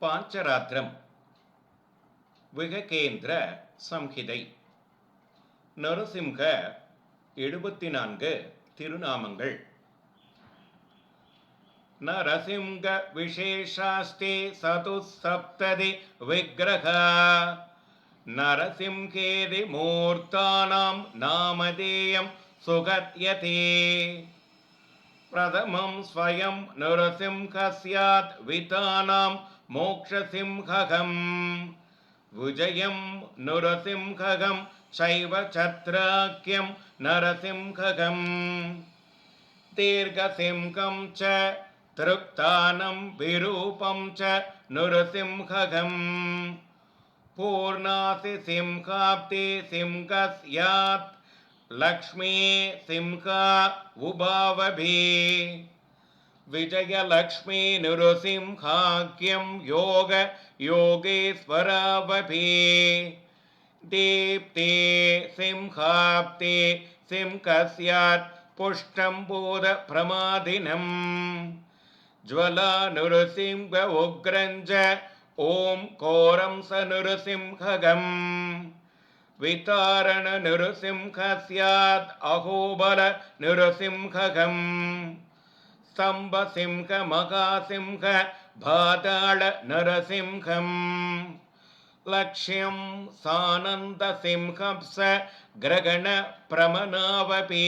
பாஞ்சராத்திரம் விககேந்திர சம்ஹிதை. நரசிம்ஹ 74 திருநாமங்கள். நரசிம்ஹ விசேஷாஸ்தே சதுசப்ததி விக்கிரக நரசிம்ஹேதி மூர்த்தானாம் நாமதேயம் சுகத்யதே. பிரதமம் ஸ்வயம் நரசிம்ஹஸ்யாத் விதானாம் மோக்ஷசிம்ஹகம் விஜயம் நரசிம்ஹகம் சைவ சத்ராக்யம் நரசிம்ஹகம் தீர்க்கசிம்ஹம் ச திருப்தானம் விரூபம் ச நரசிம்ஹகம் பூர்ணாசி சிம்ஹாப்தி சிம்ஹஸ்யாத் லக்ஷ்மீ சிம்ஹா உபாவபி விஜயலக்ஷ்மீ நரசிம்ஹாக்யம் யோக யோகேஸ்வராவபி தீப்தி சிம்ஹாப்தி சிம்ஹஸ்யாத் புஷ்டம் பூத பிரமாதினம் ஜ்வலா நரசிம்ஹ உக்ரஞ்ச ஓம் கோரம் ச நரசிம்ஹகம் விதாரண நரசிம்ஹஸ்யாத் அஹோபல நரசிம்ஹகம் ஸ்தம்பசிம்ஹ மகாசிம்ஹ பாதாள நரசிம்ஹம் லக்ஷ்யம் சானந்த சிம்ஹம் ச கிரகண பிரமணாவபி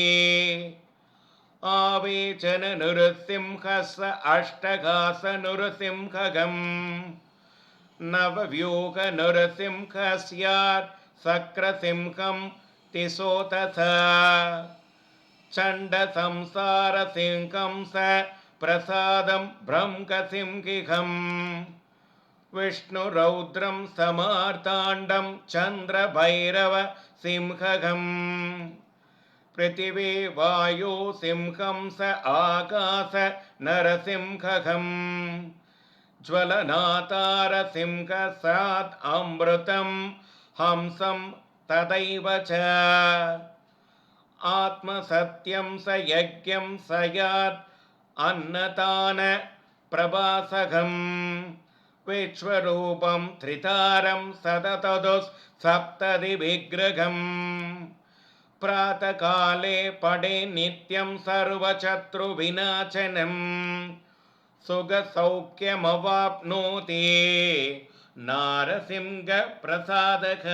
ஆவேச்சன நரசிம்ஹ ச அஷ்டகாச நரசிம்ஹகம் நவவ்யூக நரசிம்ஹஸ்யாத் சக்ரசிம்ஹம் திசோதச சண்ட சம்சார சிம்ஹம் ச பிரசாதம் பிரம்கசிம்ஹிகம் விஷ்ணு ரௌத்ரம் சமார்த்தாண்டம் சந்திர பைரவ சிம்ஹகம் பிருத்திவி வாயு சிம்ஹம் ச ஆகாச நரசிம்ஹகம் ஜ்வலநாதார சிம்ஹ சாத் அம்ருதம் ஹம்சம் ததைவ ச ஆத்மசத்யம் ச யக்ஞம் சயாத் அன்னதான பிரபாசகம் விஸ்வரூபம் த்ரிதாரம் சதததுஸ் சப்ததி விக்கிரகம் பிராதகாலே படே நித்யம் சர்வசத்ரு விநாசனம் சுகசௌக்கியமவாப்னோதி நாரசிம்ஹ பிரசாதக.